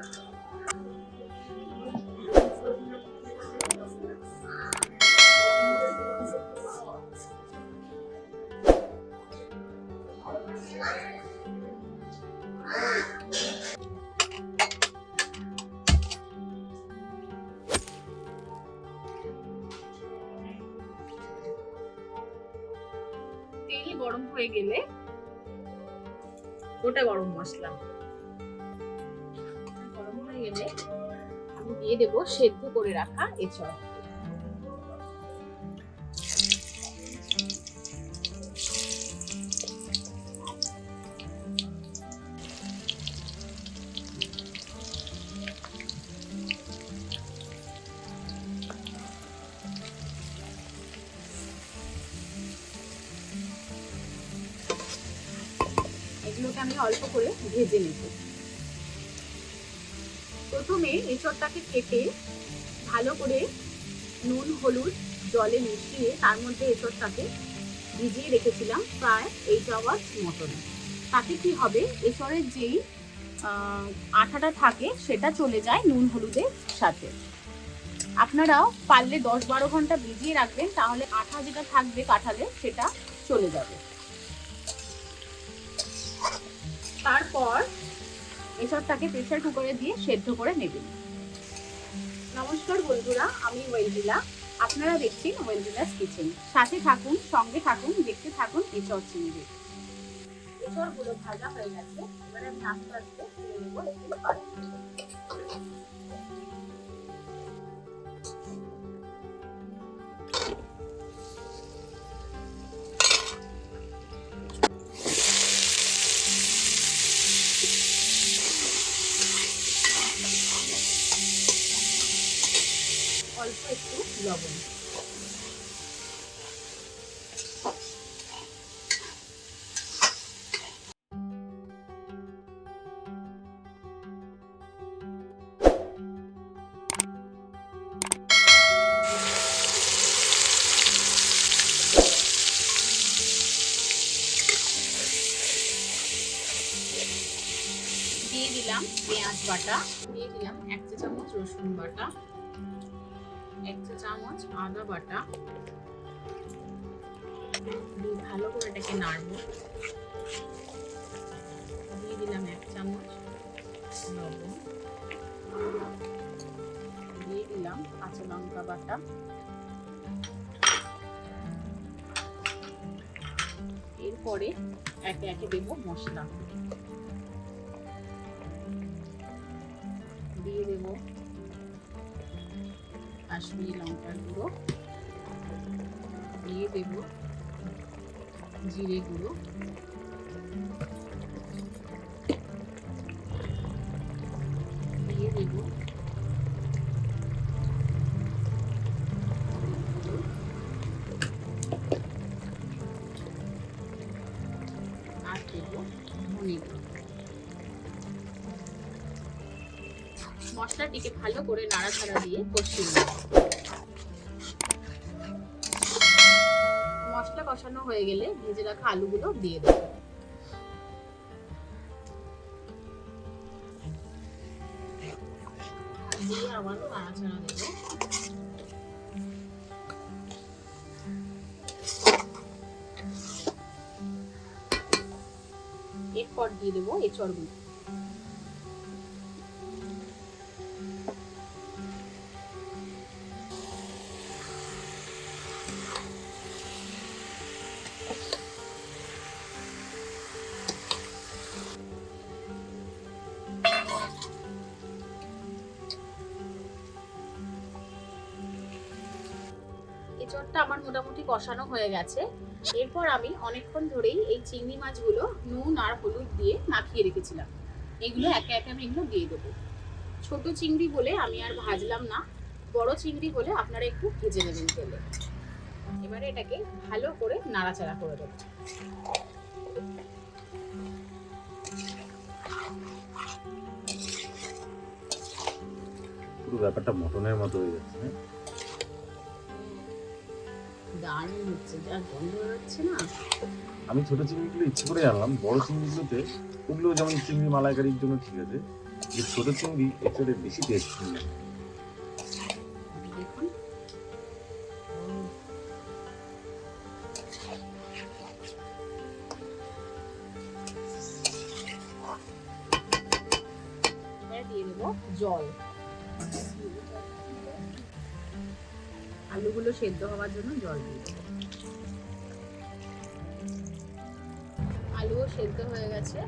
তেল গরম হয়ে গেলে গোটা গরম মশলা গরম হয়ে গেলে আমি দিয়ে দেবো সেদ্ধ করে রাখা এঁচড়। এগুলোকে আমি অল্প করে ভেজে নেব। প্রথমে এঁচড়টাকে কেটে ভালো করে নুন হলুদ জলে মিশিয়ে তার মধ্যে এঁচড়টাকে ভিজিয়ে রেখেছিলাম প্রায় 8 আওয়ার্স মতন। তাতে কি হবে, এঁচড়ের যেই আঠাটা থাকে সেটা চলে যায় নুন হলুদের সাথে। আপনারাও পারলে 10-12 ঘন্টা ভিজিয়ে রাখবেন, তাহলে আঠা যেটা থাকবে কাঁঠালে সেটা চলে যাবে। তারপর এঁচড়টাকে প্রেসার কুকারে দিয়ে সেদ্ধ করে নেবেন। নমস্কার বন্ধুরা, আমি ওয়েলডিলা, আপনারা দেখছেন ওয়েলডিলাস কিচেন। সাথে থাকুন, সঙ্গে থাকুন, দেখতে থাকুন এঁচড় চিংড়ি। এঁচড়গুলো ভাজা হয়ে গেছে, এবারে আমি আস্তে আস্তে তুলে নেব একটু পানি। অল্প একটু লবণ, দিয়ে দিলাম পেঁয়াজ বাটা, দিয়ে দিলাম 1 চা চামচ রসুন বাটা, 1 চা চামচ আদা বাটা, দিয়ে ভালো করে এটাকে নাড়বো। দিয়ে দিলাম 1 চামচ লবণ, দিয়ে দিলাম কাঁচা লঙ্কা বাটা, এরপরে একে একে দেবো মশলা। দিয়ে দেবো কাশ্মীরি লঙ্কার গুঁড়ো, দিয়ে দেবো জিরে গুঁড়ো, দিয়ে দেবো আর দেবো ধনে গুঁড়ো। মশলাটিকে ভালো করে নাড়াচাড়া দিয়ে কষিয়ে নেব। মশলা কষানো হয়ে গেলে ভেজে রাখা আলুগুলো দিয়ে দেব। দিয়ে আবারও নাড়াচাড়া দেব। এরপর দিয়ে দেবো এঁচড়গুলো। এঁচড়টা আমার মোটামুটি কষানো হয়ে গেছে। এরপর আমি অনেকক্ষণ ধরেই এই চিংড়ি মাছগুলো নুন আর হলুদ দিয়ে মাখিয়ে রেখেছিলাম, এগুলো একে একে আমি এগুলো দিয়ে দেবো। ছোট চিংড়ি বলে আমি আর ভাজলাম না, বড় চিংড়ি হলে আপনারা একটু ভেজে নেবেন তেলে। এবারে এটাকে ভালো করে নাড়াচাড়া করে দেবো। পুরো ব্যাপারটা মটনের মতো হয়ে যাচ্ছে। দারুণ হচ্ছে, যা গন্ধ বেরোচ্ছে না। আমি ছোট চিংড়িগুলো ইচ্ছে করে আনলাম, বড় চিংড়িগুলোতে ওগুলো যেমন চিংড়ি মালাইকারির জন্য ঠিক আছে, যে ছোট চিংড়ি এটাতে বেশি টেস্ট। দেখুন এবারে দিয়ে দেবো জল। আলুগুলো সেদ্ধ হওয়ার জন্য জল দিয়ে দেবো। আলুও সেদ্ধ হয়ে গেছে,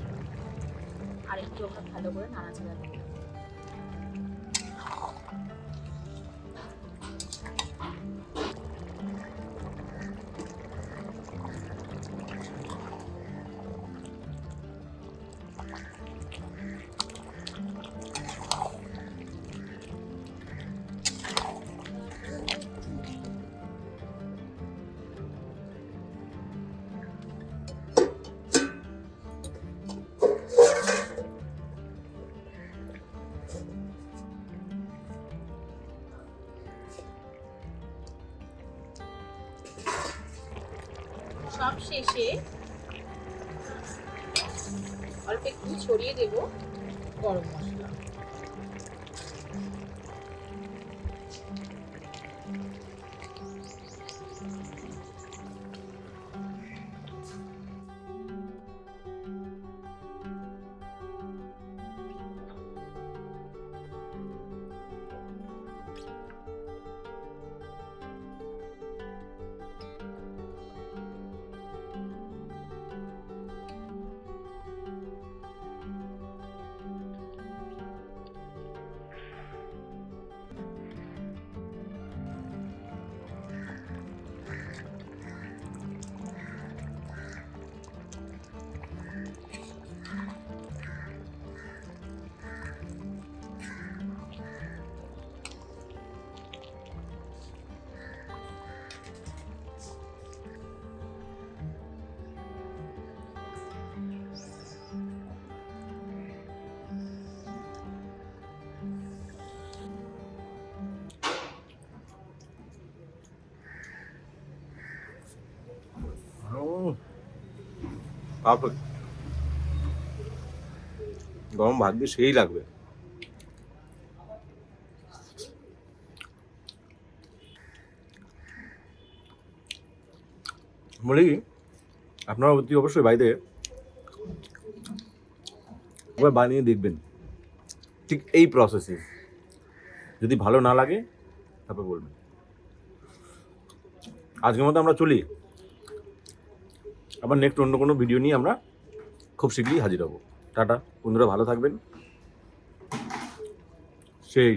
আর একটু আমরা ভালো করে নাড়াচাড়া দেবো। সব শেষে অল্প একটু ছড়িয়ে দেব গরম মশলা। গরম ভাত দিয়ে সেই লাগবে। বলি কি, আপনারা অতি অবশ্যই বাড়িতে একবার বানিয়ে দেখবেন ঠিক এই প্রসেসে। যদি ভালো না লাগে তারপর বলবেন। আজকের মতো আমরা চলি, আবার নেক্সট অন্য কোনো ভিডিও নিয়ে আমরা খুব শীঘ্রই হাজির হব। টাটা বন্ধুরা, ভালো থাকবেন। সেই